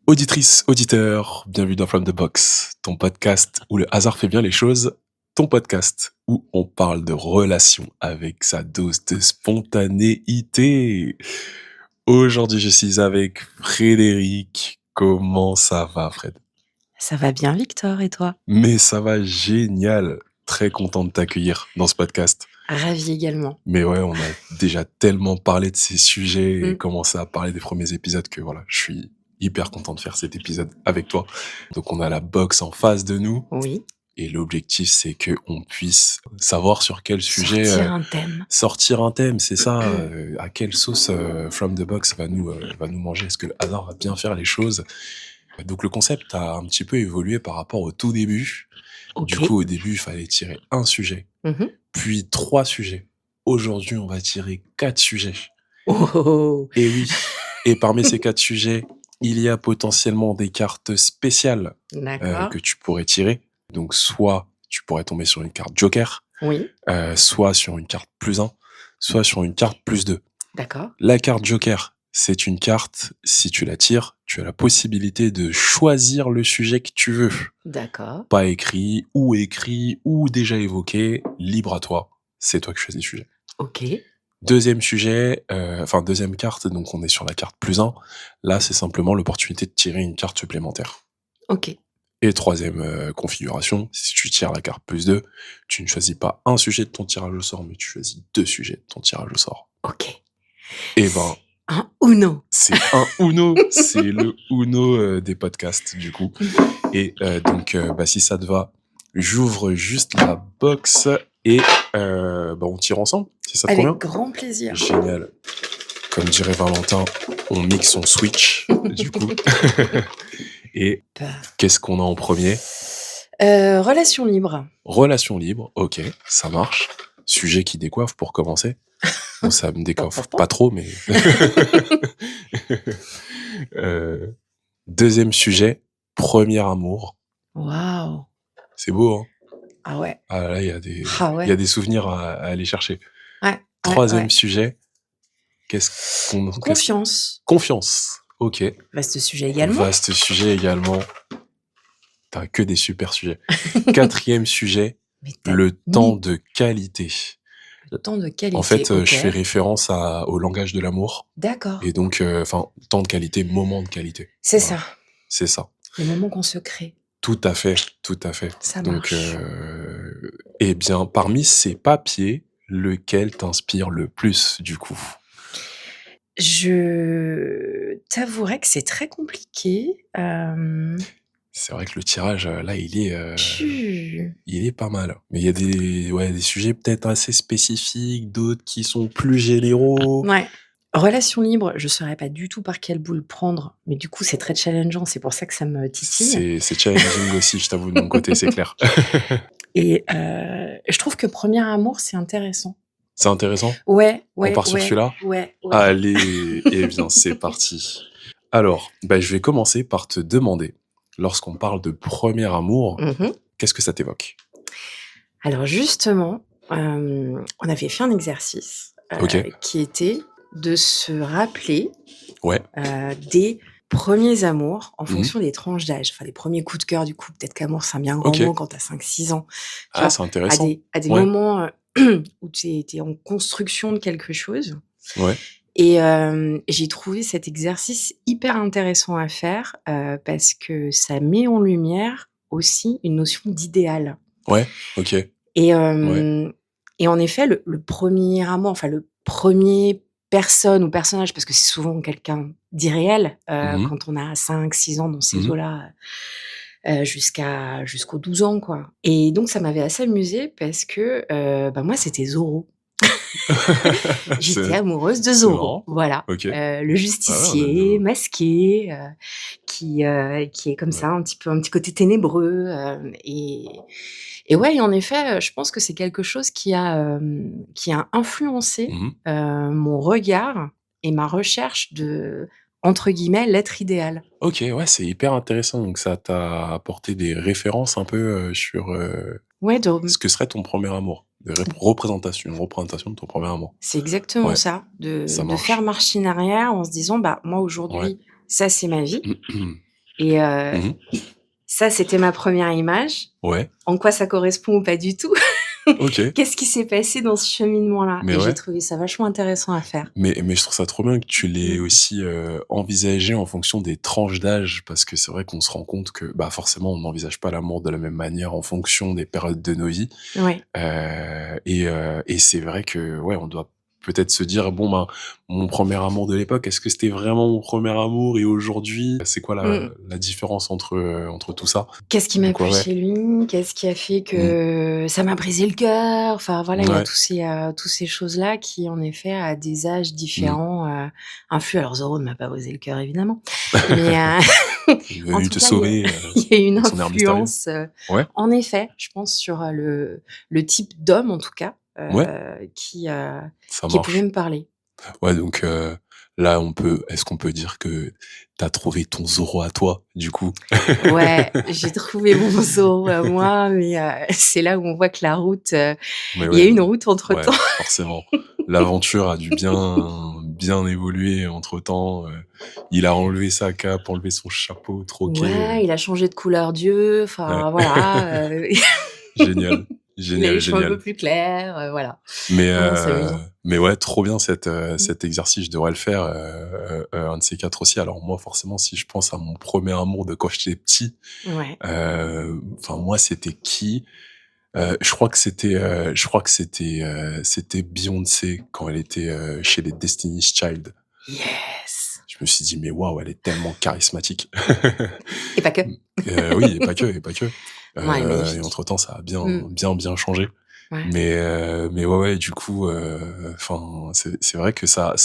Auditrice, auditeur, bienvenue dans From the Box, ton podcast où le hasard fait bien les choses, ton podcast où on parle de relations avec sa dose de spontanéité. Aujourd'hui, je suis avec Frédéric. Comment ça va, Fred? Ça va bien, Victor, et toi? Mais ça va génial. Très content de t'accueillir dans ce podcast. Ravi également. Mais ouais, on a déjà tellement parlé de ces sujets et Mm. commencé à parler des premiers épisodes que voilà, je suis hyper content de faire cet épisode avec toi. Donc on a la box en face de nous Oui, et l'objectif c'est que on puisse savoir sur quel sujet sortir un thème. sortir un thème, c'est ça. À quelle sauce From the Box va nous manger? Est-ce que le hasard va bien faire les choses? Donc le concept a un petit peu évolué par rapport au tout début. Du Ok. coup, au début, il fallait tirer un sujet, Mhm. puis 3 sujets. Aujourd'hui, on va tirer 4 sujets. Oh, oh, oh. Et oui, et parmi ces 4 sujets, il y a potentiellement des cartes spéciales D'accord. que tu pourrais tirer. Donc soit tu pourrais tomber sur une carte joker, Oui, soit sur une carte +1, soit sur une carte +2. d'accord. La carte joker, c'est une carte, si tu la tires, tu as la possibilité de choisir le sujet que tu veux. D'accord. Pas écrit ou déjà évoqué, libre à toi. C'est toi qui choisis le sujet. Ok. Deuxième sujet, deuxième carte, donc on est sur la carte +1. Là, c'est simplement l'opportunité de tirer une carte supplémentaire. Ok. Et troisième configuration, si tu tires la carte +2, tu ne choisis pas un sujet de ton tirage au sort, mais tu choisis 2 sujets de ton tirage au sort. Ok. Et ben, Un Uno. c'est un Uno, c'est le Uno des podcasts du coup. Et donc, si ça te va, j'ouvre juste la box et on tire ensemble, si ça te Avec convient. grand plaisir. Génial. Comme dirait Valentin, on mixe, on switch, du coup. Et qu'est-ce qu'on a en premier? Relation libre. Relation libre, ok, ça marche. Sujet qui décoiffe pour commencer. Bon, ça me décoiffe pas trop, mais... Deuxième sujet, premier amour. Waouh. C'est beau, hein? Ah ouais. Ah là, il y a des Ah il y a ouais. des souvenirs à aller chercher. Ouais. Troisième Ouais. sujet, qu'est-ce qu'on... Confiance. Confiance, ok. Vaste sujet également. Vaste sujet également. T'as que des super sujets. Quatrième sujet, Mais t'as le temps mis de qualité. le temps de qualité. En fait, ok. je fais référence au langage de l'amour. D'accord. Et donc, temps de qualité, moment de qualité. C'est Voilà. ça. C'est ça. Le moment qu'on se crée. Tout à fait, tout à fait. Ça Donc, marche. eh bien, parmi ces papiers, lequel t'inspire le plus, du coup? Je t'avouerai que c'est très compliqué. C'est vrai que le tirage, là, il Tu est pas mal. Mais il y a des sujets peut-être assez spécifiques, d'autres qui sont plus généraux. Ouais. Relation libre, je saurais pas du tout par quelle boule prendre, mais du coup, c'est très challengeant, c'est pour ça que ça me titille. C'est challenging aussi, je t'avoue, de mon côté, c'est clair. Et je trouve que premier amour, c'est intéressant. C'est intéressant? Ouais, On part sur celui-là? ouais. Allez, eh bien, c'est parti. Alors, je vais commencer par te demander, lorsqu'on parle de premier amour, Mmh. qu'est-ce que ça t'évoque? Alors justement, on avait fait un exercice, Ok. qui était de se rappeler, Ouais. des premiers amours en Mhm. fonction des tranches d'âge. Enfin, les premiers coups de cœur, du coup, peut-être qu'amour, c'est un bien grand Ok. mot quand t'as 5-6 ans. Tu Ah, vois, c'est à intéressant. des Ouais. moments, où tu étais en construction de quelque chose. Ouais. Et j'ai trouvé cet exercice hyper intéressant à faire, parce que ça met en lumière aussi une notion d'idéal. Ouais. Ok. Et Ouais. et en effet, le premier amour, enfin le premier personne ou personnage, parce que c'est souvent quelqu'un d'irréel, Mhm. quand on a 5-6 ans dans ces Mhm. eaux-là, jusqu'aux 12 ans, quoi. Et donc ça m'avait assez amusée parce que, moi, c'était Zorro. J'étais C'est amoureuse de c'est Zorro, marrant. voilà. Ok. Le Ah ouais, on a justicier nos... masqué, qui est comme Ouais. ça, un petit côté ténébreux, et ouais, en effet, je pense que c'est quelque chose qui a influencé, Mhm. mon regard et ma recherche de, entre guillemets, «l'être idéal». Ok, ouais, c'est hyper intéressant. Donc ça t'a apporté des références un peu sur Ouais, ce que serait ton premier amour, une représentation de ton premier amour. c'est exactement Ouais, ça, ça de faire marche. marche en arrière en se disant: «Bah, moi, Ouais. aujourd'hui, ça, c'est ma vie». et Mmh. ça, c'était ma première image. Ouais, En quoi ça correspond ou pas du tout? OK. Qu'est-ce qui s'est passé dans ce cheminement-là? Mais Et j'ai ouais. trouvé ça vachement intéressant à faire. Mais je trouve ça trop bien que tu l'aies Mmh. aussi, envisagé en fonction des tranches d'âge parce que c'est vrai qu'on se rend compte que, bah, forcément, on n'envisage pas l'amour de la même manière en fonction des périodes de nos vies. Ouais. Et c'est vrai que, ouais, on doit peut-être se dire: «Bon, ben, mon premier amour de l'époque, est-ce que c'était vraiment mon premier amour et aujourd'hui, c'est quoi Mmh. la différence entre tout ça?» Qu'est-ce qui m'a Donc ouais, plu ouais. chez lui? Qu'est-ce qui a fait Mmh. que ça m'a brisé le cœur? Enfin voilà, il y a Ouais. tous ces choses-là qui, en effet, à des âges Mmh. différents, influent. Alors Zorro ne m'a pas brisé le cœur évidemment, mais Il est en venu tout te cas, sauver, il y a une avec son air mystérieux. influence, Ouais, en effet, je pense sur, le type d'homme en tout cas, ouais, ça qui pouvait marche. me parler. Ouais, donc là, est-ce qu'on peut dire que t'as trouvé ton Zoro à toi, du coup? Ouais, j'ai trouvé mon Zorro à moi, mais c'est là où on voit que la route, Mais il y a ouais, eu une route entre-temps. ouais, forcément. L'aventure a dû bien évoluer entre-temps, il a enlevé sa cape, enlevé son chapeau, troqué, Ouais, il a changé de couleur d'yeux, ouais. enfin voilà, Génial, il a génial, les cheveux un peu génial. plus clairs, voilà. Mais Non, c'est amusant. mais ouais, trop bien Mmh. cet exercice, je devrais le faire, un de ces 4 aussi. Alors moi, forcément, si je pense à mon premier amour de quand j'étais petit, Ouais. enfin moi, c'était qui? C'était Beyoncé quand elle était, chez les Destiny's Child. Yes! Je me suis dit: «Mais waouh, elle est tellement charismatique». Et pas que. Oui et pas que et pas que. Non, elle est Et magnifique. entre temps, ça a Mmh. bien changé. Ouais. Mais ouais, ouais, du coup, enfin, c'est vrai que ça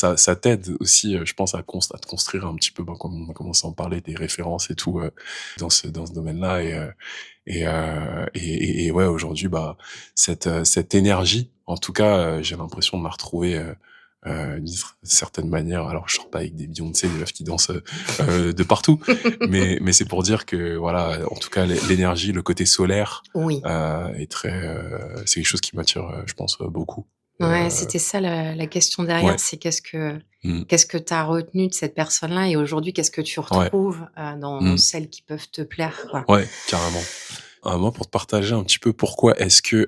t'aide aussi, je pense à te construire un petit peu, ben, comme on a commencé à en parler, des références et tout, dans ce domaine-là et ouais, aujourd'hui, bah, cette énergie, en tout cas, j'ai l'impression de la retrouver, d'une certaine manière. Alors, je sors pas avec des Beyoncé, des meufs qui dansent, de partout, mais c'est pour dire que, voilà, en tout cas, l'énergie, le côté solaire, Oui. est très, c'est quelque chose qui m'attire, je pense, beaucoup. Ouais, c'était ça la question derrière, Ouais. c'est Mmh. qu'est-ce que tu as retenu de cette personne-là et aujourd'hui, qu'est-ce que tu Ouais. retrouves, dans Mmh. celles qui peuvent te plaire, quoi? Ouais, carrément. Moi, pour te partager un petit peu pourquoi est-ce que,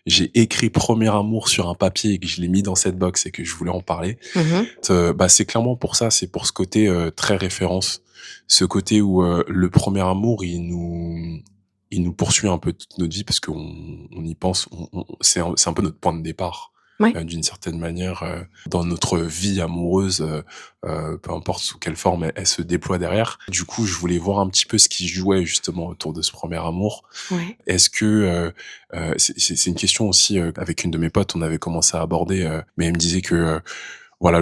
j'ai écrit Premier amour sur un papier et que je l'ai mis dans cette box et que je voulais en parler, Mmh. bah, c'est clairement pour ça, c'est pour ce côté, très référence. Ce côté où, le premier amour, il nous poursuit un peu toute notre vie parce qu'on y pense, c'est un peu notre point de départ, Ouais. d'une certaine manière, dans notre vie amoureuse, peu importe sous quelle forme elle se déploie derrière. Du coup, je voulais voir un petit peu ce qui se jouait justement autour de ce premier amour. Ouais. Est-ce que, c'est une question aussi, avec une de mes potes, on avait commencé à aborder, mais elle me disait que, voilà,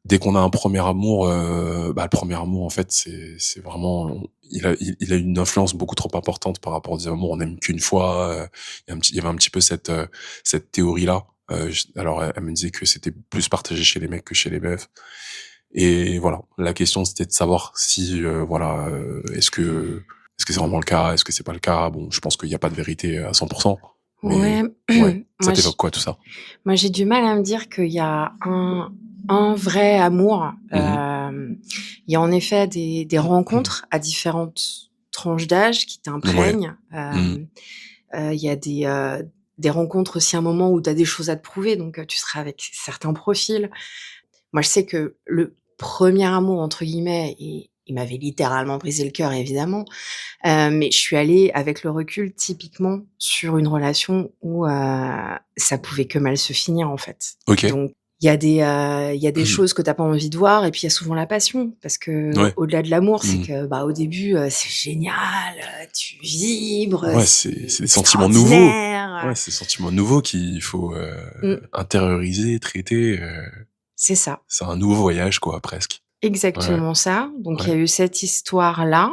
dès qu'on a un premier amour, bah, le premier amour, en fait, c'est vraiment il a une influence beaucoup trop importante par rapport aux amours. On n'aime qu'une fois, il y avait un petit peu cette théorie-là. Alors elle me disait que c'était plus partagé chez les mecs que chez les meufs et voilà, la question, c'était de savoir si, voilà, est-ce que c'est vraiment le cas? Est-ce que c'est pas le cas? Bon, je pense qu'il y a pas de vérité à 100%, Ouais, mais ouais, ça moi t'évoque quoi tout ça? moi, j'ai du mal à me dire qu'il y a un vrai amour. Mmh mh. Il y a en effet des rencontres à différentes tranches d'âge qui Ouais. t'imprègnent. Mmh. Il y a des rencontres aussi à un moment où tu as des choses à te prouver, donc tu seras avec certains profils. Moi, je sais que le premier amour entre guillemets, il m'avait littéralement brisé le cœur évidemment, mais je suis allée avec le recul typiquement sur une relation où, ça pouvait que mal se finir en fait. OK. Donc il y a des choses que tu as pas envie de voir et puis il y a souvent la passion parce que Ouais. au delà de l'amour, c'est Mmh. que, bah, au début, c'est génial, tu vibres, Ouais, c'est c'est des sentiments nouveaux. Ouais, extraordinaire, c'est des sentiments nouveaux qu'il faut, mmh, intérioriser, traiter, c'est ça. c'est un nouveau voyage quoi, presque. Ouais, Exactement ça. Donc il y ouais. a eu cette histoire-là,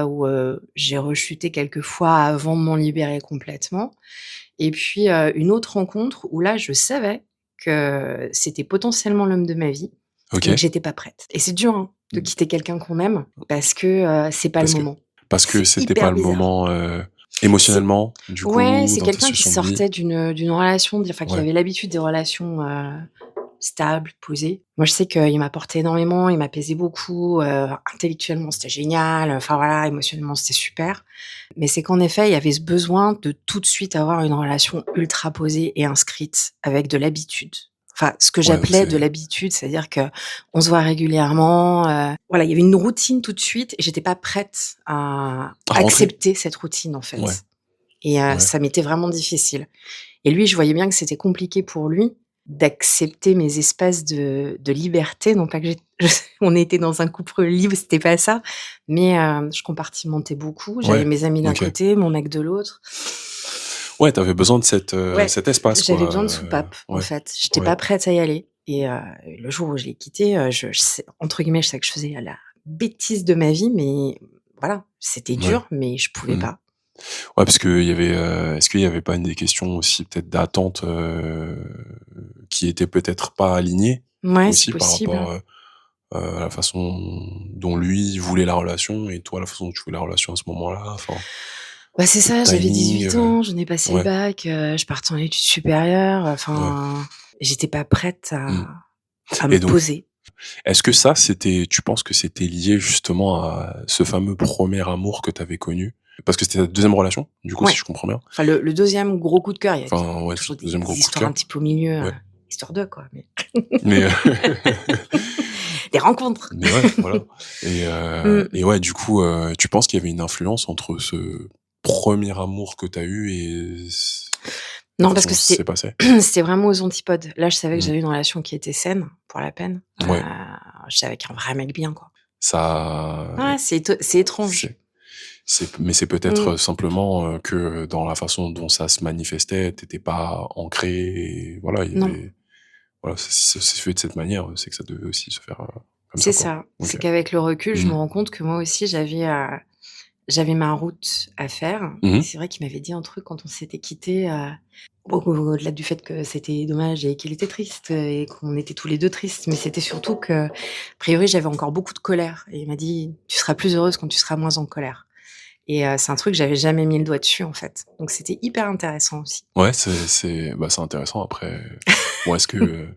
où, j'ai rechuté quelques fois avant de m'en libérer complètement et puis, une autre rencontre où là, je savais que c'était potentiellement l'homme de ma vie, mais que OK. j'étais pas prête et c'est dur, hein, de quitter quelqu'un qu'on aime parce que, c'est pas le Parce que moment. parce que C'est c'était pas hyper le bizarre. moment, C'est émotionnellement, du Ouais, coup, c'est dans ta quelqu'un qui situation de vie? sortait d'une relation, enfin qui Ouais. avait l'habitude des relations, stable, posé. Moi, je sais qu'il m'apportait énormément, il m'apaisait beaucoup, intellectuellement, c'était génial, enfin voilà, émotionnellement, c'était super. Mais c'est qu'en effet, il y avait ce besoin de tout de suite avoir une relation ultra posée et inscrite avec de l'habitude. Enfin, ce que Ouais, donc j'appelais de c'est l'habitude, c'est-à-dire qu'on se voit régulièrement, voilà, il y avait une routine tout de suite et j'étais pas prête à à rentrer? accepter cette routine, en Ouais, fait. Et ouais, ça m'était vraiment difficile. Et lui, je voyais bien que c'était compliqué pour lui d'accepter mes espaces de liberté. Non pas que on était dans un couple libre, c'était pas ça, mais je compartimentais beaucoup. J'avais ouais, mes amis d'un OK. côté, mon mec de l'autre. Ouais, tu avais besoin de Ouais, cet espace j'avais quoi, besoin de soupape, en ouais, fait. J'étais ouais. pas prête à y aller et le jour où je l'ai quitté, je sais entre guillemets, je sais que je faisais la bêtise de ma vie, mais voilà, c'était Ouais. dur, mais je pouvais Mmh. pas. Ouais, parce qu'il y avait, est-ce qu'il y avait pas une des questions aussi peut-être d'attente, qui étaient peut-être pas alignées Ouais, c'est aussi par possible. rapport, à la façon dont lui voulait la relation et toi la façon dont tu voulais la relation à ce moment-là, enfin, Bah, c'est le ça, j'avais timing, 18 ans, je venais passer le ouais, bac, je partais en études supérieures, ouais. enfin, j'étais pas prête Mmh. à me Et donc, poser. est-ce que ça c'était tu penses que c'était lié justement à ce fameux premier amour que tu avais connu? Parce que c'était ta deuxième relation, du coup, si Ouais, je comprends bien? enfin le 2e gros coup de cœur, il y a Enfin, ouais, toujours deuxième des gros coup de histoires un cœur? petit peu au milieu, Ouais. histoire de quoi, mais Mais, des rencontres. mais ouais, voilà. Mmh. Et ouais, du coup, tu penses qu'il y avait une influence entre ce premier amour que tu as eu et la Non, parce façon que dont ça s'est passé? c'était vraiment aux antipodes. Là, je savais que Mmh. j'avais une relation qui était saine, pour la peine. Ouais, Je savais qu'un vrai mec bien, quoi. ça Ouais, c'est étrange. c'est mais c'est peut-être Mmh. simplement, que dans la façon dont ça se manifestait, tu étais pas ancré et voilà, il y Non. avait voilà, ça s'est fait de cette manière, c'est que ça devait aussi se faire, comme C'est ça, quoi. ça. OK. C'est qu'avec le recul, je Mmh. me rends compte que moi aussi j'avais ma route à faire Mmh et mh. c'est vrai qu'il m'avait dit un truc quand on s'était quittés, au-delà du fait que c'était dommage et qu'il était triste, et qu'on était tous les 2 tristes, mais c'était surtout qu'a priori, j'avais encore beaucoup de colère et il m'a dit: «Tu seras plus heureuse quand tu seras moins en colère» et c'est un truc, j'avais jamais mis le doigt dessus, en fait. Donc c'était hyper intéressant aussi. Ouais, bah, c'est intéressant après. Bon, est-ce que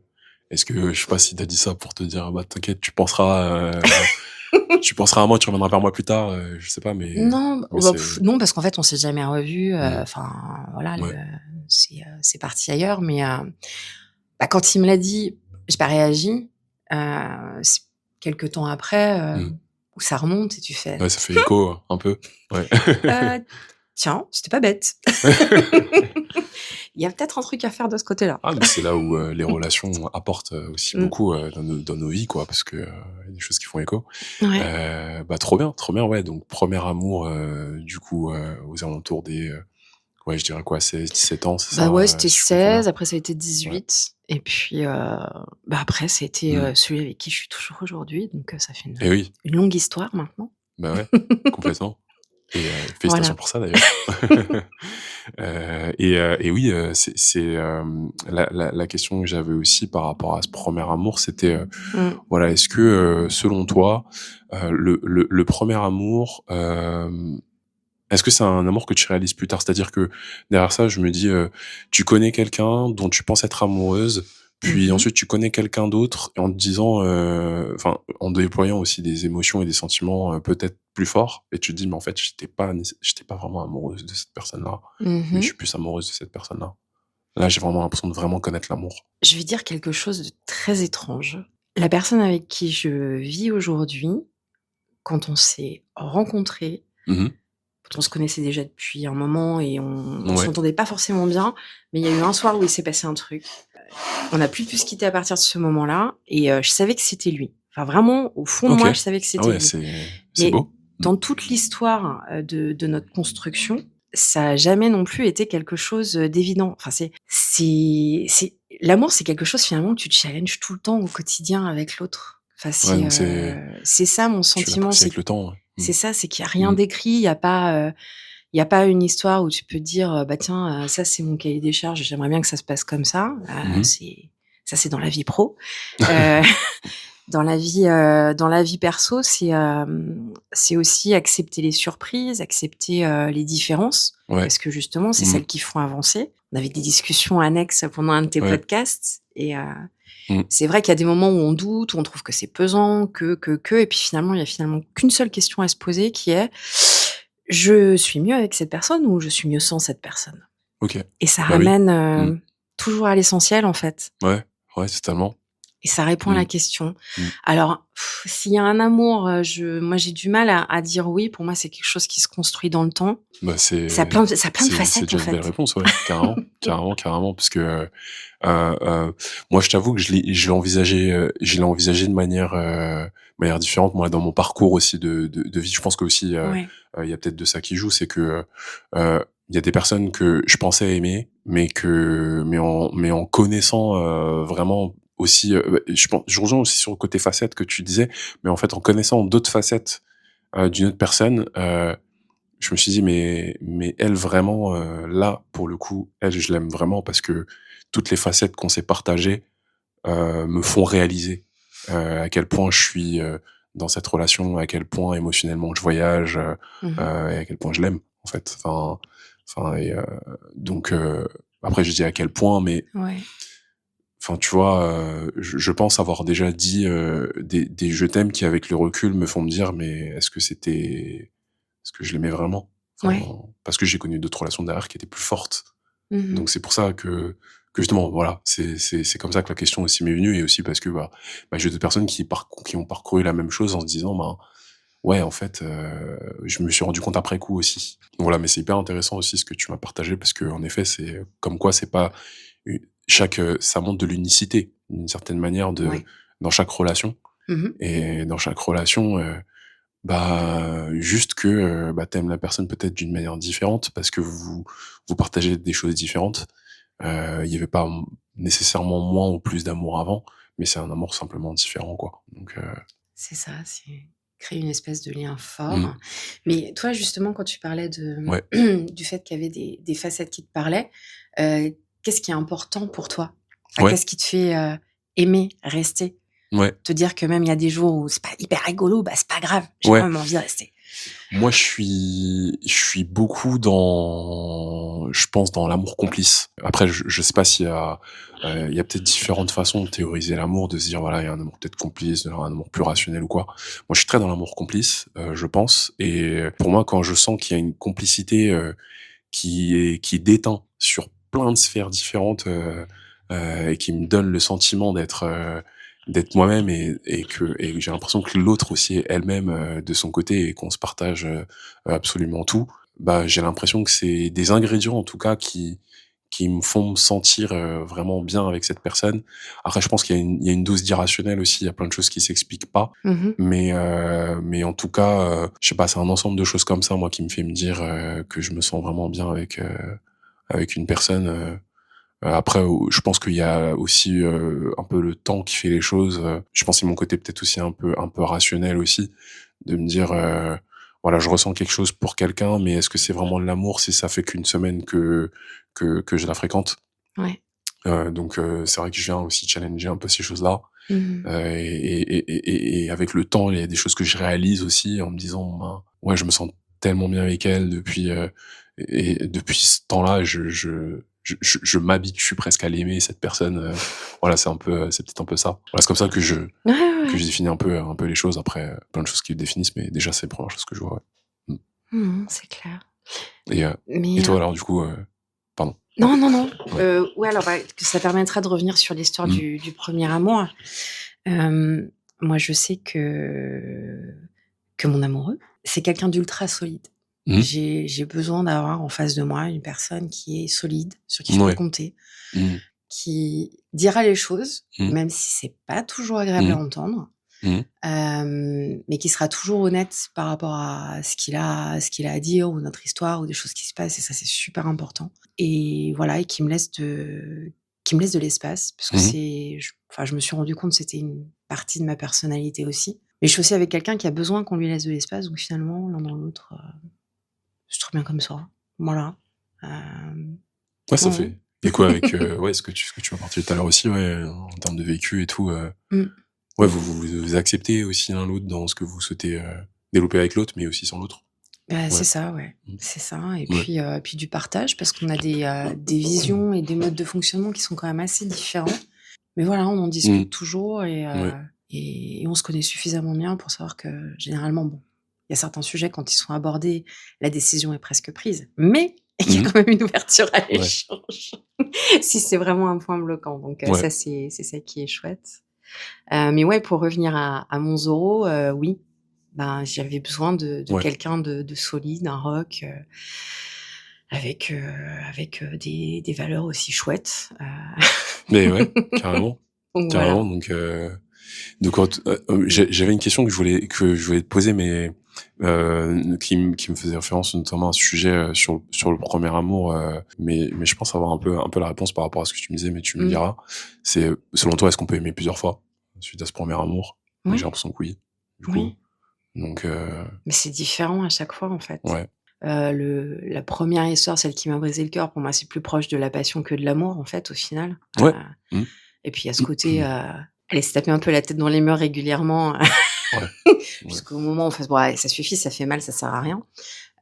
je sais pas s'il t'a dit ça pour te dire: «Bah, t'inquiète, tu penseras à moi, tu reviendras vers moi plus tard», je sais pas, Non, mais bah, c'est non, parce qu'en fait, on s'est jamais revus, mmh, enfin voilà, ouais, c'est parti ailleurs, mais bah, quand il me l'a dit, j'ai pas réagi. S Quelque temps après, mmh. où ça remonte et tu fais: Ouais, ça fait écho, un peu. Ouais. «Heu, tiens, c'était pas bête. Il y a peut-être un truc à faire de ce côté-là». Ah, mais c'est là où, les relations apportent, aussi Mmh. beaucoup, dans nos vies, quoi, parce que, il y a des choses qui font écho. Ouais. Bah, trop bien, ouais, donc premier amour, du coup, aux alentours des, ouais, je dirais quoi? 16-17 ans, c'est Bah, ça, ouais, c'était si je comprends bien? 16, après ça a été Ouais. 18 et puis, bah, après ça a été, Mmh. celui avec qui je suis toujours aujourd'hui, donc ça fait Et oui, une longue histoire maintenant. bah, ouais, complètement et félicitations Voilà. pour ça d'ailleurs. Et oui, la question que j'avais aussi par rapport à ce premier amour, c'était, Mmh. voilà, est-ce que, selon toi, le premier amour, est-ce que c'est un amour que tu réalises plus tard? C'est-à-dire que derrière ça, je me dis, tu connais quelqu'un dont tu penses être amoureuse, Mmh puis mh. ensuite tu connais quelqu'un d'autre et en te disant, enfin, en déployant aussi des émotions et des sentiments, peut-être plus forts et tu te dis: «Mais en fait, j'étais pas vraiment amoureuse de cette personne-là, mais je Mmh. suis plus amoureuse de cette personne-là». Là, j'ai vraiment l'impression de vraiment connaître l'amour. Je vais dire quelque chose de très étrange. La personne avec qui je vis aujourd'hui, quand on s'est rencontrés, Mmh mh. quand on se connaissait déjà depuis un moment et on Ouais. s'entendait pas forcément bien, mais il y a eu un soir où il s'est passé un truc. On n'a plus pu se quitter à partir de ce moment-là et je savais que c'était lui. Enfin vraiment, au fond de OK. moi, je savais que Ah c'était ouais, lui. c'est Mais beau. Mmh. dans toute l'histoire, de notre construction, ça a jamais non plus été quelque chose, d'évident. Enfin c'est l'amour, c'est quelque chose finalement que tu te challenges tout le temps au quotidien avec l'autre. Enfin Ouais, donc c'est ça mon tu sentiment, l'apprécies avec le temps, ouais. Mmh. c'est ça, c'est qu'il y a rien Mmh. d'écrit, il y a pas une histoire où tu peux te dire, «Bah tiens, ça c'est mon cahier des charges, j'aimerais bien que ça se passe comme ça». Mmh mh. C'est dans la vie pro. Heu, dans la vie perso, c'est aussi accepter les surprises, accepter, les différences, Ouais. parce que justement, c'est Mmh. celles qui font avancer. On avait des discussions annexes pendant un de tes Ouais. podcasts et Mmh. c'est vrai qu'il y a des moments où on doute, où on trouve que c'est pesant, que et puis finalement, il y a finalement qu'une seule question à se poser qui est: «Je suis mieux avec cette personne ou je suis mieux sans cette personne?» OK. Et ça Bah, oui. ramène, Mmh. toujours à l'essentiel, en fait. Ouais, ouais, totalement. Et ça répond à Mmh. la question. Mmh. Alors, s'il y a un amour, moi j'ai du mal à dire oui. Pour moi, c'est quelque chose qui se construit dans le temps. Bah, Ça a plein de c'est facettes, en déjà une belle fait. réponse, ouais, carrément, carrément, carrément, parce que, moi, je t'avoue que je l'ai envisagé de manière différente. Moi, dans mon parcours aussi de vie, je pense qu'aussi, Ouais. il y a peut-être de ça qui joue, c'est que, il y a des personnes que je pensais aimer, mais en connaissant, vraiment aussi, je rejoins aussi sur le côté facette que tu disais, mais en fait, en connaissant d'autres facettes, d'une autre personne, je me suis dit: «Mais elle vraiment, là, pour le coup, elle, je l'aime vraiment parce que toutes les facettes qu'on s'est partagées, me font réaliser, à quel point je suis, dans cette relation, à quel point émotionnellement je voyage, Mmh. et à quel point je l'aime, en fait». Enfin et donc après je dis à quel point, mais Ouais. enfin, tu vois, je pense avoir déjà dit, des «je t'aime» qui, avec le recul, me font me dire: «Mais est-ce que je l'aimais vraiment?» Ouais. Enfin, parce que j'ai connu d'autres relations derrière qui étaient plus fortes. Mmh. Donc c'est pour ça que justement, voilà, c'est comme ça que la question aussi m'est venue, et aussi parce que, j'ai d'autres personnes qui ont parcouru la même chose en se disant: «Ben, ouais, en fait, je me suis rendu compte après coup aussi». Donc voilà, mais c'est hyper intéressant aussi ce que tu m'as partagé, parce qu'en effet, c'est comme quoi c'est pas u ça montre de l'unicité, d'une certaine manière, Ouais. dans chaque relation, Mmh. et dans chaque relation, juste que, tu la personne peut-être d'une manière différente parce que vous partagez des choses différentes. Il y avait pas nécessairement moins ou plus d'amour avant, mais c'est un amour simplement différent, quoi. Donc C'est ça, c'est créer une espèce de lien mmh, fort. Mais toi, justement, quand tu parlais ouais, du fait qu'il y avait des facettes qui te parlaient, qu'est-ce qui est important pour toi? Enfin, ouais, qu'est-ce qui te fait, aimer rester? ouais, Te dire que même il y a des jours où c'est pas hyper rigolo, bah, c'est pas grave, j'ai quand ouais. même envie de rester. Moi, je suis beaucoup je pense, dans l'amour complice. Après, je sais pas il y a peut-être différentes façons de théoriser l'amour, de se dire, voilà, il y a un amour peut-être complice, un amour plus rationnel ou quoi. Moi, je suis très dans l'amour complice, je pense, et pour moi, quand je sens qu'il y a une complicité, qui déteint sur plein de sphères différentes, et qui me donne le sentiment d'être moi-même, et que j'ai l'impression que l'autre aussi est elle-même, de son côté, et qu'on se partage, absolument tout. Bah, j'ai l'impression que c'est des ingrédients, en tout cas, qui me font me sentir, vraiment bien avec cette personne. Après, je pense qu'il y a une dose d'irrationnel aussi, il y a plein de choses qui s'expliquent pas, Mmh. mais en tout cas, je sais pas, c'est un ensemble de choses comme ça, moi, qui me fait me dire, que je me sens vraiment bien avec une personne. Après, je pense qu'il y a aussi, un peu le temps qui fait les choses. Je pense que c'est mon côté peut-être aussi un peu rationnel aussi, de me dire, voilà, je ressens quelque chose pour quelqu'un, mais est-ce que c'est vraiment de l'amour si ça fait qu'une semaine que je la fréquente? Ouais. Donc c'est vrai que je viens aussi challenger un peu ces choses-là, Mmh. et avec le temps, il y a des choses que je réalise aussi en me disant: «Ben, ouais, je me sens tellement bien avec elle depuis, et depuis ce temps-là, je m'habitue presque à l'aimer, cette personne», voilà, c'est peut-être un peu ça. Voilà, c'est comme ça que je Ouais, ouais, que ouais. je définis un peu les choses. Après, plein de choses qui le définissent, mais déjà, c'est la première chose que je vois, ouais. Mmh. Mmh, c'est clair. et heu et Mais, toi alors, du coup, pardon, ouais, non, non, non, ouais. ouais, alors, bah, que ça permettra de revenir sur l'histoire Mmh. du 1er amour. Moi, je sais que mon amoureux, c'est quelqu'un d'ultra solide. Mmh. J'ai besoin d'avoir en face de moi une personne qui est solide, sur qui je peux Mouais. compter, Mmh. qui dira les choses, Mmh. même si c'est pas toujours agréable à Mmh. entendre, Mmh. mais qui sera toujours honnête par rapport à ce qu'il a à dire, ou notre histoire, ou des choses qui se passent, et ça, c'est super important. Et voilà, et qui me laisse de l'espace, parce que Mmh. je me suis rendu compte que c'était une partie de ma personnalité aussi. Mais je suis aussi avec quelqu'un qui a besoin qu'on lui laisse de l'espace, donc finalement, l'un dans l'autre, c'est trop bien comme ça. Voilà. Hem, Ouais, ça mmh fait écho avec, ouais, ce que tu m'as partagé tout à l'heure aussi, ouais, en termes de vécu et tout, Mmh. ouais, vous acceptez aussi l'un l'autre dans ce que vous souhaitez, développer avec l'autre, mais aussi sans l'autre. Bah, Ouais. c'est ça, ouais. Mmh. C'est ça, et Ouais. puis du partage, parce qu'on a des visions et des modes de fonctionnement qui sont quand même assez différents. Mais voilà, on en Mmh. discute toujours Ouais. et on se connaît suffisamment bien pour savoir que généralement, bon, il y a certains sujets quand ils sont abordés, la décision est presque prise, mais il y a Mmh. quand même une ouverture à Ouais. l'échange si c'est vraiment un point bloquant. Donc Ouais. ça, c'est ça qui est chouette. Mais ouais, pour revenir à mon Zoro, oui, ben, j'avais besoin de Ouais. quelqu'un de solide, un rock, avec, des valeurs aussi chouettes, Mais ouais, carrément, donc carrément voilà. donc quand j'avais une question que je voulais te poser mais qui me faisait référence notamment à un sujet, sur le premier amour, mais je pense avoir un peu la réponse par rapport à ce que tu me disais, mais tu me Mmh. diras. C'est, selon toi, est-ce qu'on peut aimer plusieurs fois suite à ce premier amour? Et j'ai Ouais, l'impression que oui, du coup, oui, donc mais c'est différent à chaque fois, en fait. ouais. Le La première histoire, celle qui m'a brisé le cœur, pour moi, c'est plus proche de la passion que de l'amour, en fait, au final. Ouais. Mmh. Et puis il y a ce côté, aller se taper un peu la tête dans les murs régulièrement, Ouais, ouais, jusqu'au moment où on fait: «Bon allez, ça suffit, ça fait mal, ça sert à rien».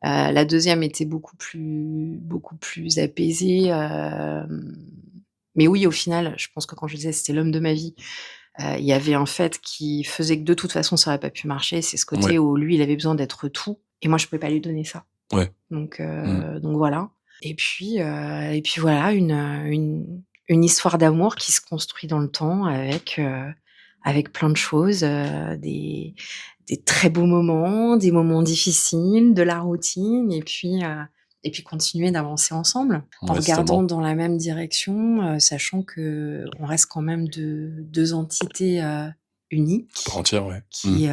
La deuxième était beaucoup plus apaisée, mais oui, au final, je pense que quand je disais: «C'était l'homme de ma vie», il y avait un fait qui faisait que de toute façon ça aurait pas pu marcher, c'est ce côté ouais, où lui, il avait besoin d'être tout et moi je pouvais pas lui donner ça. ouais. Mmh. Donc voilà. Et puis voilà, une histoire d'amour qui se construit dans le temps avec plein de choses, des très beaux moments, des moments difficiles, de la routine et puis continuer d'avancer ensemble en Ouais, regardant totalement. dans la même direction, sachant qu'on reste quand même 2 entités, À part uniques entière, ouais. Mmh. qui,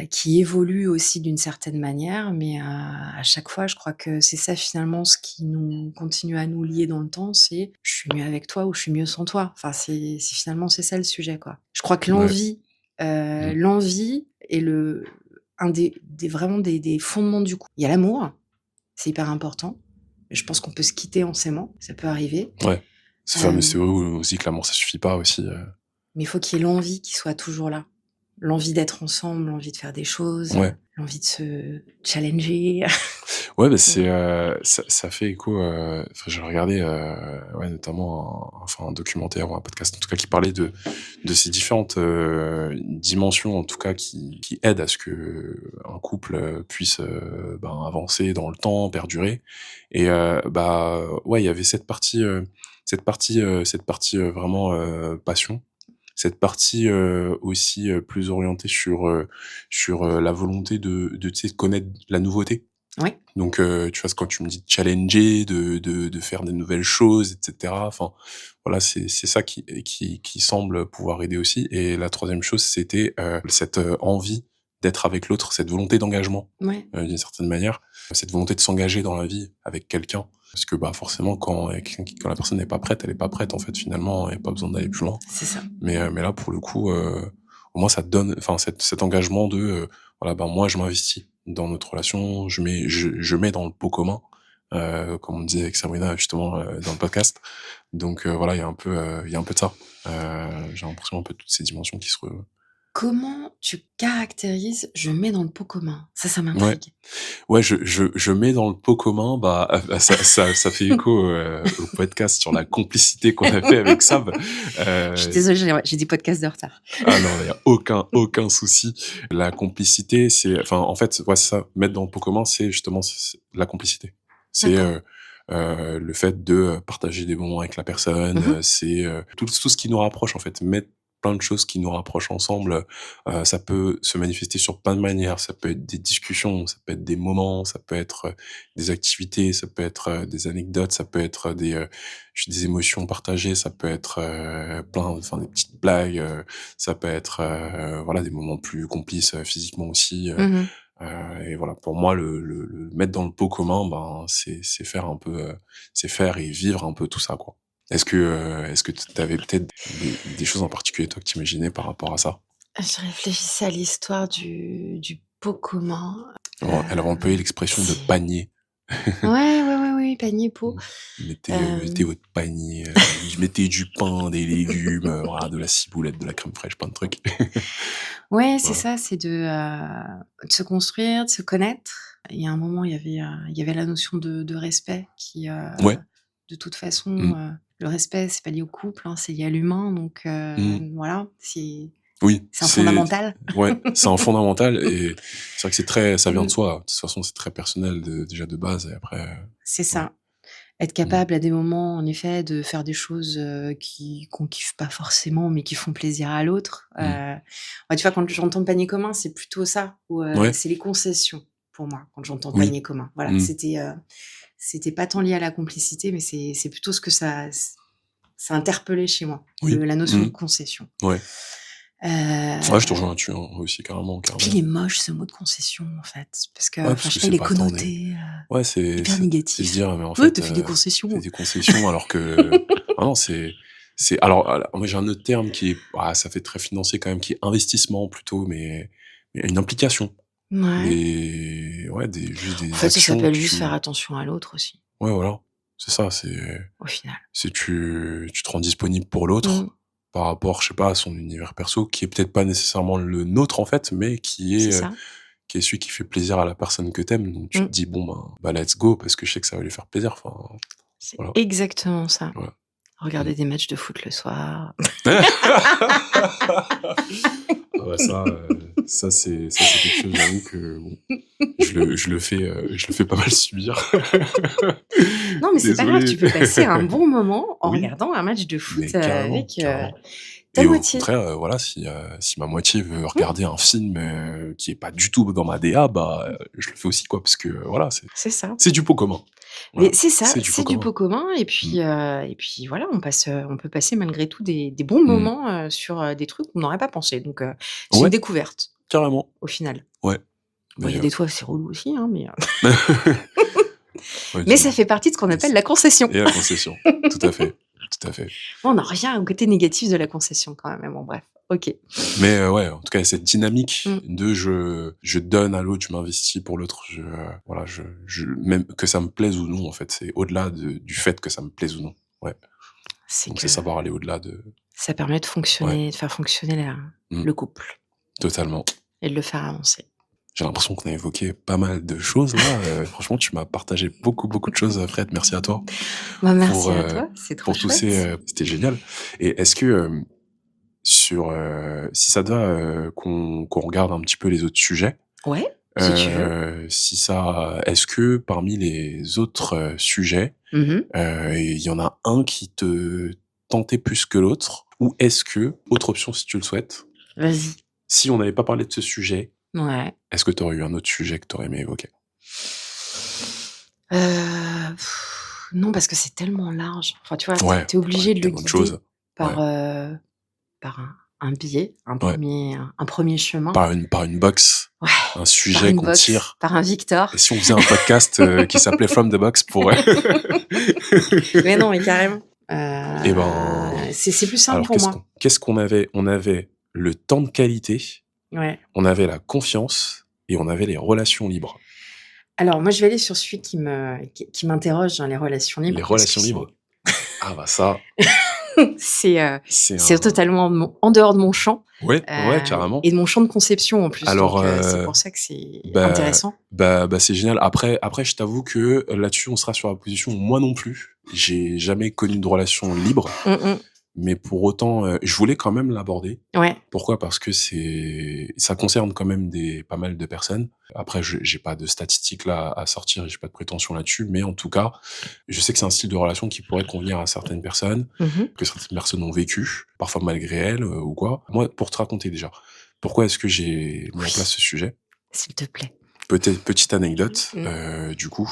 qui évoluent aussi d'une certaine manière, mais à chaque fois, je crois que c'est ça finalement ce qui nous continue à nous lier dans le temps, c'est: «Je suis mieux avec toi ou je suis mieux sans toi». Enfin, c'est finalement c'est ça le sujet, quoi. Je crois que Ouais. Mmh. l'envie est un des vraiment des fondements du couple. Il y a l'amour, c'est hyper important. Je pense qu'on peut se quitter en s'aimant, ça peut arriver. Ouais. Ce fameux Hem, CO aussi que l'amour ça suffit pas aussi, mais il faut qu'il y ait l'envie qui soit toujours là. L'envie d'être ensemble, l'envie de faire des choses, ouais. l'envie de se challenger. Ouais, bah, Voilà. ça fait écho, enfin, j'ai regardé, ouais, notamment un documentaire ou un podcast, en tout cas, qui parlait de ces différentes, dimensions, en tout cas, qui aident à ce que un couple, puisse, ben, avancer dans le temps, perdurer et bah, ouais, il y avait cette partie, vraiment, passion, cette partie, aussi, plus orientée sur la volonté tu sais, de connaître la nouveauté. Oui, Donc, tu vois, quand tu me dis de challenger, de faire des nouvelles choses et cetera, enfin, voilà, c'est ça qui semble pouvoir aider aussi et la troisième chose, c'était, cette, envie d'être avec l'autre, cette volonté d'engagement, ouais, d'une certaine manière, cette volonté de s'engager dans la vie avec quelqu'un. Parce que, bah, forcément, quand la personne n'est pas prête, elle est pas prête, en fait, finalement, il y a pas besoin d'aller plus loin. c'est ça. Mais là, pour le coup, au moins ça te donne enfin cet engagement de, voilà, ben, moi je m'investis dans notre relation, je mets dans le pot commun, comme on disait avec Sabrina justement, dans le podcast. Donc voilà, il y a un peu de ça. J'ai l'impression un peu de toutes ces dimensions qui se re Comment tu caractérises: «Je mets dans le pot commun»? Ça ouais, m'intrigue. ouais, je mets dans le pot commun, bah, ça fait écho, au podcast sur la complicité qu'on a fait avec Sab. Je suis Heu désolée, j'ai 10 podcasts de retard. Ah non, il y a aucun souci. La complicité, c'est enfin, en fait, ouais, c'est ça, mettre dans le pot commun, c'est justement c'est la complicité. C'est, D'accord. le fait de, partager des moments avec la personne, Mmh. c'est, tout ce qui nous rapproche, en fait. Mettre plein de choses qui nous rapprochent ensemble, ça peut se manifester sur plein de manières. Ça peut être des discussions, ça peut être des moments, ça peut être, des activités, ça peut être, des anecdotes, ça peut être, des émotions partagées, ça peut être, plein enfin, des petites blagues, ça peut être, voilà, des moments plus complices, physiquement aussi, Mmh. et voilà, pour moi, le mettre dans le pot commun, ben, c'est faire un peu, c'est faire et vivre un peu tout ça, quoi. Est-ce que tu avais peut-être des choses en particulier, toi, que tu imaginais par rapport à ça? Je réfléchissais à l'histoire du pot commun. Elle a employé l'expression de C'est panier. Ouais, ouais, ouais, oui, panier pot. Mmh. Mettez Hem, votre panier, mettez du pain, des légumes, voilà, de la ciboulette, de la crème fraîche, plein de trucs. ouais, c'est Voilà. ça, c'est de se construire, de se connaître. Il y a un moment, il y avait la notion de respect qui, Ouais. de toute façon, Mmh. Le respect, c'est pas lié au couple, hein, c'est lié à l'humain, donc Mmh. voilà, c'est Oui, c'est un fondamental. c'est un fondamental et c'est vrai que c'est très ça vient de Mmh, soi. De toute façon, c'est très personnel déjà de base et après, c'est ouais. ça. Être Mmh. capable à des moments, en effet, de faire des choses, qui qu'on kiffe pas forcément, mais qui font plaisir à l'autre. Mmh. Ouais, tu vois, quand j'entends panier commun, c'est plutôt ça, ou Ouais, c'est les concessions pour moi, quand j'entends oui. panier commun. Voilà, Mmh. c'était pas tant lié à la complicité, mais c'est plutôt ce que ça a interpellé chez moi, Oui. la notion de Mmh. concession. Ouais. Ouais, je te Heu rejoins là-dessus, hein, aussi carrément, Puis carrément. il est moche ce mot de concession, en fait, parce que, Ouais, enfin, parce je que sais pas, c'est il est pas tant des connoté, ouais, c'est hyper c'est se négatif. dire: «Mais en «Ouais, tu fait, fait des c'est concessions». des concessions», alors que ah non, c'est alors moi j'ai un autre terme qui est ça fait très financier quand même, qui est investissement plutôt, mais une implication. Ouais. Juste En des fait, ça actions que s'appelle juste faire tu attention à l'autre aussi, ouais, voilà, c'est ça, au final. c'est tu te rends disponible pour Mmh, l'autre par rapport, je sais pas, à son univers perso qui est peut-être pas nécessairement le nôtre en fait, mais c'est ça. qui est celui qui fait plaisir à la personne que t'aimes. Donc tu te Mmh, dis: «Bon, ben, let's go» parce que je sais que ça va lui faire plaisir, enfin, c'est voilà, exactement ça. voilà. Mmh. Regarder des matchs de foot le soir. Ah bah ça c'est quelque chose, j'avoue que bon, je le fais pas mal subir. Non, mais c'est pas grave, Désolé. tu peux passer un bon moment en Oui, regardant un match de foot, mais carrément, avec, carrément. ta Et au moitié. contraire, voilà, si ma moitié veut Mmh, regarder un film, qui est pas du tout dans ma DA, bah, je le fais aussi quoi, parce que, voilà, c'est ça. c'est du pot commun. Mais Voilà, c'est ça, c'est du pot c'est du commun. pot commun, Mmh. et puis voilà, on peut passer malgré tout des bons Mmh. moments, sur, des trucs qu'on n'aurait pas pensé, donc c'est une Ouais, découverte, carrément. au final. Ouais, Bon, il y mais a des fois, c'est relou aussi, hein, mais ouais, mais ça fait partie de ce qu'on mais appelle la concession. et la concession. Tout à fait, tout à fait. Bon, on n'a rien au côté négatif de la concession quand même, mais bon bref, OK. Mais ouais, en tout cas, cette dynamique Mmh, de je donne à l'autre, je m'investis pour l'autre, voilà, je même que ça me plaise ou non, en fait, c'est au-delà du fait que ça me plaise ou non. Ouais, c'est donc que c'est savoir aller au-delà de ça permet ouais, de faire fonctionner mmh, le couple totalement. et de le faire avancer. J'ai l'impression qu'on a évoqué pas mal de choses là, franchement, tu m'as partagé beaucoup, beaucoup de choses, Fred, merci à toi Bah, pour, merci à heu, toi, c'est trop pour tous ces, chouette. c'était génial et est-ce que, si ça te va, qu'on regarde un petit peu les autres sujets, Ouais, si tu veux. si ça est-ce que parmi les autres, sujets, Mmh mh. il y en a un qui te tentait plus que l'autre? Ou est-ce que, autre option si tu le souhaites, Vas-y. si on n'avait pas parlé de ce sujet, Ouais. est-ce que tu aurais eu un autre sujet que tu aurais aimé évoquer? Heu, non, parce que c'est tellement large. Enfin, tu vois, tu Ouais, es on parlait obligé de de le tellement de choses. guider Ouais, par, par un biais, ouais. un 1er chemin. Par une box, Ouais, un par sujet une qu'on box, tire. par un Et Victor. si on faisait un podcast, qui s'appelait From the Box pour Mais non, mais carrément. et ben, C'est plus simple alors pour moi. qu'est-ce qu'on avait? On avait le temps de qualité, Ouais. on avait la confiance et on avait les relations libres. Alors moi, je vais aller sur celui qui m'interroge dans les relations Les libres parce que relations libres, ah bah ça, c'est, c'est c'est un totalement en dehors de mon champ, ouais, ouais, carrément. et de mon champ de conception en plus, Alors, donc c'est pour ça que c'est bah intéressant. c'est génial. Après je t'avoue que là-dessus, on sera sur la position où moi non plus, j'ai jamais connu de relation libre. Mmh mh. Mais pour autant, je voulais quand même l'aborder. Ouais. Pourquoi? Parce que ça concerne quand même pas mal de personnes. Après, j'ai pas de statistiques là à sortir et j'ai pas de prétention là-dessus, mais en tout cas, je sais que c'est un style de relation qui pourrait convenir à certaines personnes, Mmh mh. que certaines personnes ont vécu, parfois malgré elles, ou quoi. Moi, pour te raconter déjà, pourquoi est-ce que j'ai mis en place Oui, ce sujet? s'il te plaît. Peut-être petite anecdote, Mmh. du coup,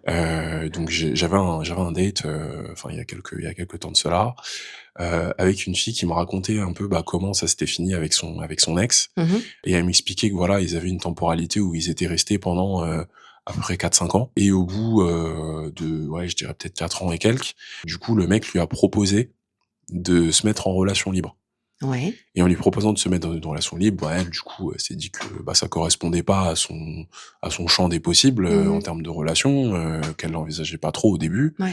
donc j'avais un date, enfin il y a quelques temps de cela, avec une fille qui me racontait un peu, bah, comment ça s'était fini avec son ex Mmh mh. et elle m'expliquait que voilà, ils avaient une temporalité où ils étaient restés pendant, à peu près 4 5 ans et au bout, de ouais, je dirais peut-être 4 ans et quelques, du coup, le mec lui a proposé de se mettre en relation libre Ouais. et en lui proposant de se mettre dans une relation libre, bah, elle, du coup, elle s'est dit que, bah, ça correspondait pas à son champ des possibles, Mmh en mh. termes de relation, qu'elle n'envisageait pas trop au début. Ouais.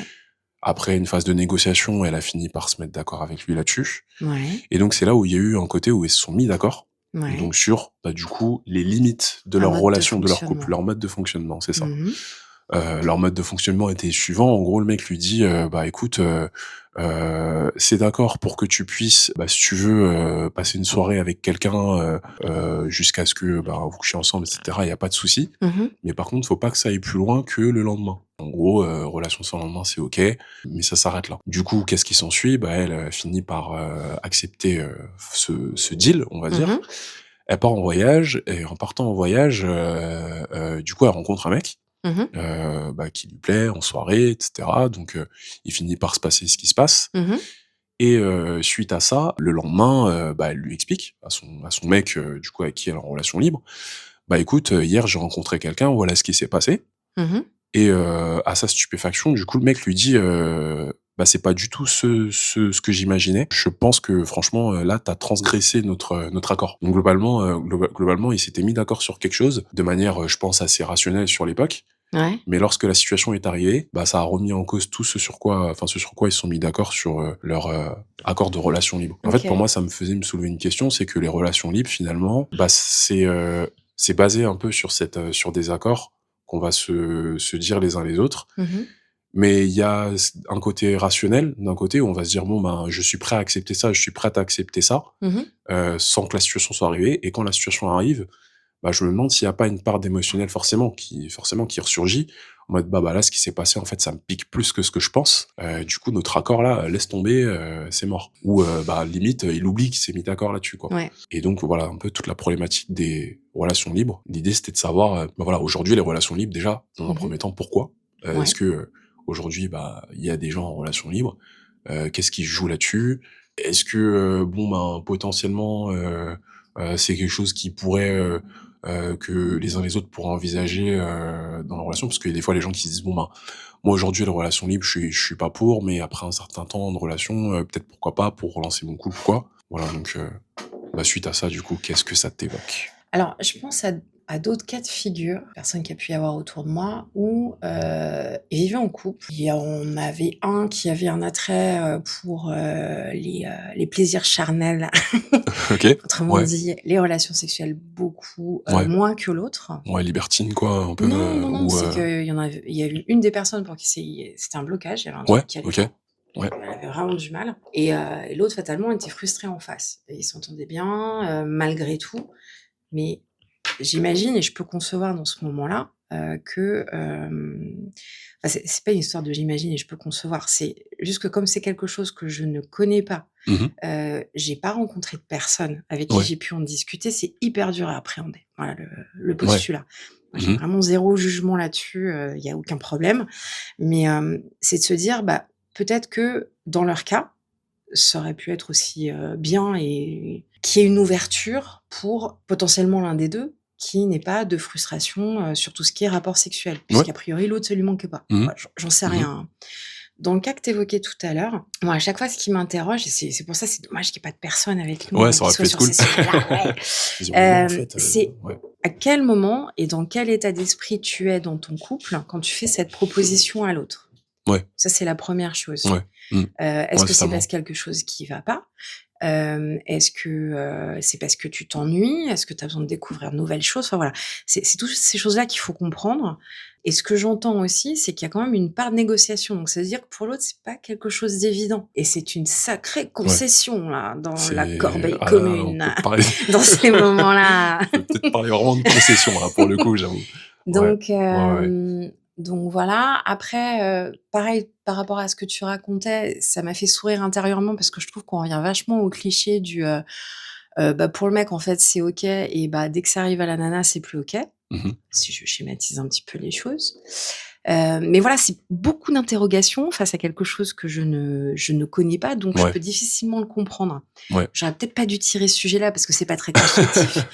Après une phase de négociation, elle a fini par se mettre d'accord avec lui là-dessus. Ouais. Et donc c'est là où il y a eu un côté où ils se sont mis d'accord, Ouais. donc sur, bah, du coup, les limites de Un leur mode de relation, de leur couple, fonctionnement. leur mode de fonctionnement, c'est ça. Mmh mh. leur mode de fonctionnement était suivant. En gros, le mec lui dit, «Bah, écoute, c'est d'accord pour que tu puisses, bah, si tu veux, passer une soirée avec quelqu'un, jusqu'à ce que, bah, vous couchiez ensemble et cetera, il y a pas de souci. Mmh. Mais par contre, faut pas que ça aille plus loin que le lendemain». En gros, relation sans lendemain, c'est OK, mais ça s'arrête là. Du coup, qu'est-ce qui s'ensuit? Bah, elle, finit par, accepter, ce deal, on va dire. Mmh. Elle part en voyage et en partant en voyage, du coup, elle rencontre un mec, Mmh. bah, qui lui plaît en soirée et cetera. Donc, il finit par se passer ce qui se passe Mmh. et suite à ça, le lendemain, bah, elle lui explique à son mec, du coup, avec qui elle est en relation libre: «Bah, écoute, hier, j'ai rencontré quelqu'un, voilà ce qui s'est passé». Mmh. Et à sa stupéfaction, du coup, le mec lui dit, «Bah, c'est pas du tout ce que j'imaginais. Je pense que franchement, là, tu as transgressé notre accord». Donc globalement, ils s'étaient mis d'accord sur quelque chose, de manière, je pense assez rationnelle sur l'époque. Ouais. Mais lorsque la situation est arrivée, bah, ça a remis en cause tout ce sur quoi ils se sont mis d'accord sur, leur, accord de relation libre. En fait, pour OK. moi, ça me faisait me soulever une question, c'est que les relations libres finalement, bah, c'est basé un peu sur sur des accords qu'on va se dire les uns les autres. Mmh. Mais il y a un côté rationnel, d'un côté, où on va se dire: «Bon, ben, je suis prêt à accepter ça, je suis prête à accepter ça», Mmh. sans que la situation soit arrivée. Et quand la situation arrive, bah, je me demande s'il y a pas une part d'émotionnel forcément qui ressurgit, en mode: «Bah, là, ce qui s'est passé, en fait, ça me pique plus que ce que je pense. Du coup, notre accord là, laisse tomber, c'est mort». Ou, bah, limite, il oublie qu'il s'est mis d'accord là-dessus, quoi. Ouais. Et donc voilà, un peu toute la problématique des relations libres. L'idée, c'était de savoir, bah, voilà, aujourd'hui, les relations libres, déjà, dans un Mmh. premier temps, pourquoi? Est-ce Ouais. que, aujourd'hui, bah, il y a des gens en relation libre? Qu'est-ce qui se joue là-dessus? Est-ce que, bon, ben, potentiellement, c'est quelque chose qui pourrait, que les uns les autres pourraient envisager, dans la relation? Parce qu'il y a des fois les gens qui se disent: «Bon, ben, moi aujourd'hui les relations libres, je suis pas pour, mais après un certain temps de relation, peut-être pourquoi pas pour relancer mon couple, quoi». Voilà, donc bah, suite à ça, du coup, qu'est-ce que ça t'évoque? Alors, je pense à d'autres cas de figure, personnes qui a pu y avoir autour de moi, où, ils vivaient en couple. Il y en avait un qui avait un attrait, pour, les plaisirs charnels, OK. autrement Ouais, dit, les relations sexuelles beaucoup, ouais, moins que l'autre. ouais, libertine quoi, un peu, Non, non, non, ou c'est il y a eu une des personnes pour qui c'était un blocage, il y avait un ouais, truc qui allait OK, pas. ouais, Elle avait vraiment du mal et l'autre fatalement était frustré en face et ils s'entendaient bien, malgré tout. Mais j'imagine et je peux concevoir dans ce moment-là, que, enfin c'est pas une histoire de j'imagine et je peux concevoir, c'est juste que comme c'est quelque chose que je ne connais pas, mmh, j'ai pas rencontré de personne avec qui ouais, j'ai pu en discuter, c'est hyper dur à appréhender. Voilà le ouais, postulat. Moi, j'ai mmh, vraiment zéro jugement là-dessus, il y a aucun problème. Mais, c'est de se dire, bah, peut-être que dans leur cas, ça aurait pu être aussi, bien et qu'il y ait une ouverture pour potentiellement l'un des 2 qui n'ait pas de frustration, sur tout ce qui est rapport sexuel, ouais, puisqu'a priori l'autre ça lui manquait pas. mmh, Voilà, j'en sais mmh. rien, hein. Dans le cas que tu évoquais tout à l'heure, moi à chaque fois ce qui m'interroge et c'est pour ça c'est dommage qu'il y ait pas de personne avec nous, Ouais, ça qui aurait pu soit être sur ces cool. sujets-là, ouais. Ils ont: «Mais moi, en fait, C'est ouais, à quel moment et dans quel état d'esprit tu es dans ton couple quand tu fais cette proposition à l'autre? ouais, Ça, c'est la première chose. ouais, mmh, Est-ce ouais, que c'est parce totalement. quelque chose qui va pas? Est-ce que, c'est parce que tu t'ennuies? Est-ce que tu as besoin de découvrir de nouvelles choses? Enfin voilà, c'est toutes ces choses-là qu'il faut comprendre et ce que j'entends aussi, c'est qu'il y a quand même une part de négociation. Donc ça veut dire que pour l'autre, c'est pas quelque chose d'évident et c'est une sacrée Ouais, concession là, dans la c'est corbeille ah là là, on commune, peut parler dans ces moments-là. on peut peut-être parler vraiment de concession là, pour le coup, j'avoue. Ouais, Donc ouais, ouais. donc voilà. Après, pareil, par rapport à ce que tu racontais, ça m'a fait sourire intérieurement parce que je trouve qu'on revient vachement au cliché du, bah, pour le mec, en fait, c'est OK et bah, dès que ça arrive à la nana, c'est plus OK, Mmh mh. si je schématise un petit peu les choses. Mais voilà, c'est beaucoup d'interrogations face à quelque chose que je ne connais pas, donc je Ouais, peux difficilement le comprendre. ouais. J'aurais peut-être pas dû tirer ce sujet-là parce que c'est pas très constructif.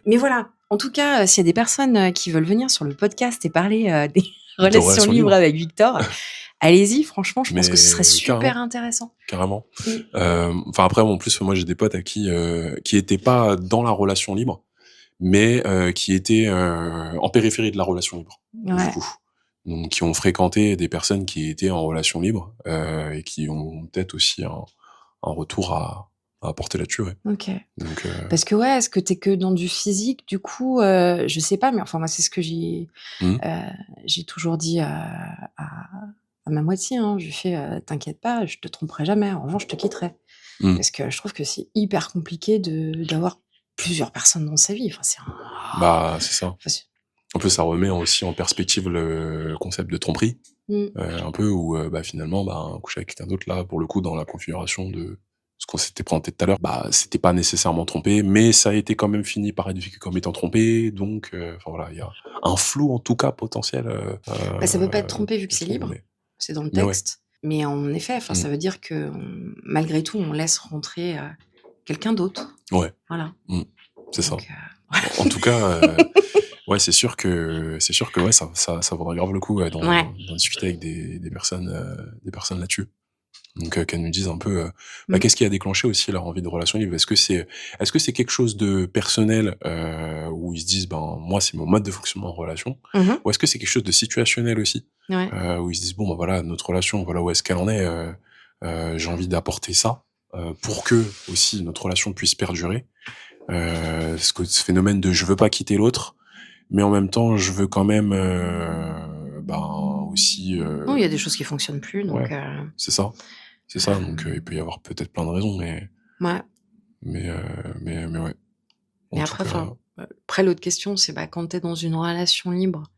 Mais voilà, en tout cas, s'il y a des personnes, qui veulent venir sur le podcast et parler, des De relations relations libres libres. avec Victor, allez-y, franchement, je pense que ce serait Mais super carrément, intéressant. carrément. Mmh. Enfin après, en plus, moi j'ai des potes à qui étaient pas dans la relation libre, mais qui étaient, en périphérie de la relation libre, du Ouais. coup. Donc qui ont fréquenté des personnes qui étaient en relation libre, et qui ont peut-être aussi un retour à apporter là-dessus, ouais. OK. Donc Parce que ouais, est-ce que tu es que dans du physique du coup? Je sais pas, mais enfin moi c'est ce que mmh, heu, j'ai toujours dit à ma moitié, hein. Je lui fais: «T'inquiète pas, je te tromperai jamais. En revanche, je te quitterai». mmh, Parce que je trouve que c'est hyper compliqué d'avoir plusieurs personnes dans sa vie. Enfin c'est un bah, c'est ça. enfin c'est En plus, ça remet aussi en perspective le concept de tromperie, mmh, un peu où, bah, finalement, bah, coucher avec quelqu'un d'autre, là, pour le coup, dans la configuration de ce qu'on s'était présenté tout à l'heure, bah, c'était pas nécessairement trompé, mais ça a été quand même fini par être vécu comme étant trompé, donc enfin, voilà, il y a un flou, en tout cas, potentiel, bah, ça peut pas être trompé vu que je c'est trouve, libre, c'est dans le mais ouais. texte. Mais en effet, enfin Mmh. ça veut dire qu'on malgré tout, on laisse rentrer, quelqu'un d'autre. Ouais. Voilà, Mmh. C'est ça. donc En tout cas, ouais, c'est sûr que ouais, ça vaudrait grave le coup, ouais, ouais. d'en discuter avec des personnes là-dessus. Donc qu'elles nous disent un peu, bah, Mmh. qu'est-ce qui a déclenché aussi leur envie de relation libre? Est-ce que c'est quelque chose de personnel, où ils se disent: «Ben, moi, c'est mon mode de fonctionnement en relation», Mmh mh. ou est-ce que c'est quelque chose de situationnel aussi? Ouais. Où ils se disent: «Bon, bah, voilà, notre relation, voilà où est-ce qu'elle en est, j'ai envie d'apporter ça, pour que aussi notre relation puisse perdurer». Ce phénomène de: «Je veux pas quitter l'autre, mais en même temps, je veux quand même, ben, aussi, Non, il y a des choses qui fonctionnent plus ouais, donc c'est ça, c'est ça, donc il peut y avoir peut-être plein de raisons, ouais. mais heu, mais ouais, en Mais tout après cas, enfin, après l'autre question c'est, bah, quand tu es dans une relation libre,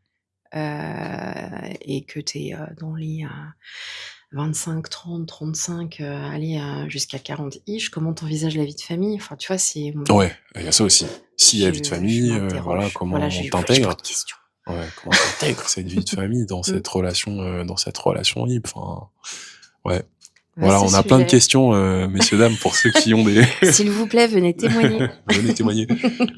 heu et que tu es, dans les, 25-30-35, allez, jusqu'à 40 ish, comment tu envisages la vie de famille? Enfin, tu vois, c'est, ouais, il y a ça aussi. S'il y a vie de je famille, voilà, m'interroge. Voilà, comment on j'ai beaucoup t'intègre? de questions. Ouais, comment t'intègres cette vie de famille Mmh. dans cette relation libre? Enfin, ouais. Voilà, Vaste on a plein de sujet. questions, messieurs, dames, pour ceux qui ont des S'il vous plaît, venez témoigner. venez témoigner.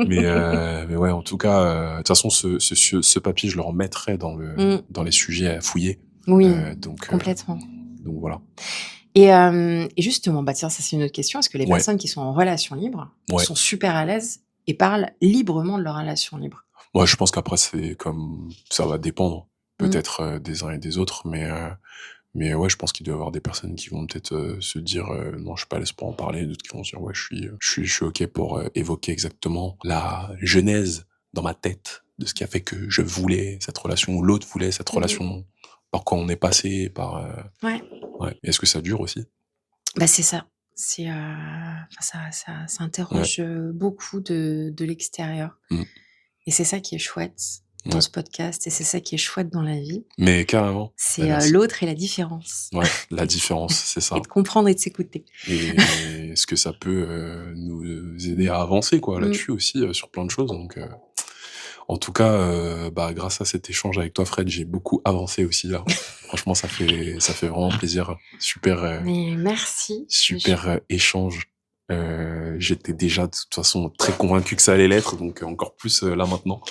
Mais ouais, en tout cas, de toute façon, ce papier, je le remettrai Mmh. dans les sujets à fouiller. Oui, Heu, donc heu, complètement. donc voilà. Et justement, bah, tiens, ça c'est une autre question. Est-ce que les Ouais, personnes qui sont en relation libre ouais. sont super à l'aise et parlent librement de leur relation libre? Moi, je pense qu'après, c'est comme ça va dépendre Mmh. peut-être, des uns et des autres, mais ouais, je pense qu'il doit y avoir des personnes qui vont peut-être, se dire, «Non, je suis pas à l'aise pour en parler», d'autres qui vont se dire: «Ouais, je suis OK pour, évoquer exactement la genèse dans ma tête de ce qui a fait que je voulais cette relation ou l'autre voulait cette Mmh. relation, par quoi on est passé, par, Ouais, ouais. Est-ce que ça dure aussi? bah, c'est ça. C'est, enfin ça Ouais. interroge, beaucoup de l'extérieur Mmh. et c'est ça qui est chouette dans Ouais. ce podcast et c'est ça qui est chouette dans la vie. Mais carrément. Bah, C'est, merci. l'autre et la différence Ouais, la différence, c'est et ça. de comprendre et de s'écouter. Et est-ce que ça peut, nous aider à avancer quoi Mmh. là-dessus aussi, sur plein de choses donc en tout cas, bah, grâce à cet échange avec toi Fred, j'ai beaucoup avancé aussi là. Franchement ça fait vraiment plaisir. Super, Mais merci, je super, échange. J'étais déjà de toute façon très convaincu que ça allait l'être donc encore plus, là maintenant. Donc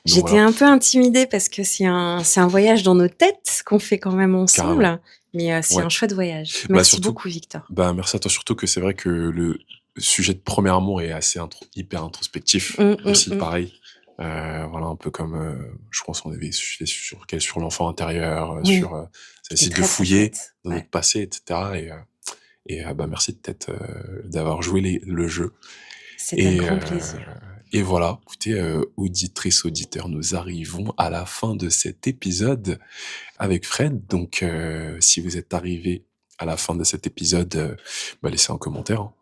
j'étais voilà, un peu intimidée parce que c'est un voyage dans nos têtes qu'on fait quand même carrément. ensemble, mais c'est Ouais. un chouette voyage. Bah, Merci surtout beaucoup Victor. bah, merci à toi surtout que c'est vrai que le sujet de premier amour est assez hyper introspectif Mmh, mmh, aussi mmh. pareil. Voilà un peu comme, je pense qu'on avait sujet sur l'enfant intérieur, Oui, ça qui était essaie de très, très fouiller chouette. dans notre Ouais. passé et cetera bah, merci de d'avoir joué le jeu C'est un et grand heu plaisir. et voilà, écoutez, auditrices, auditeurs, nous arrivons à la fin de cet épisode avec Fred. Donc, si vous êtes arrivé à la fin de cet épisode, bah, laissez un commentaire, hein.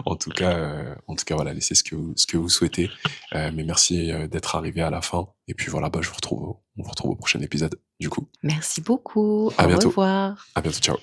En tout cas, voilà, laissez ce que vous souhaitez. Mais merci, d'être arrivé à la fin. Et puis voilà, bah, on vous retrouve au prochain épisode, du coup. Merci beaucoup. À Au bientôt. revoir. À bientôt, ciao.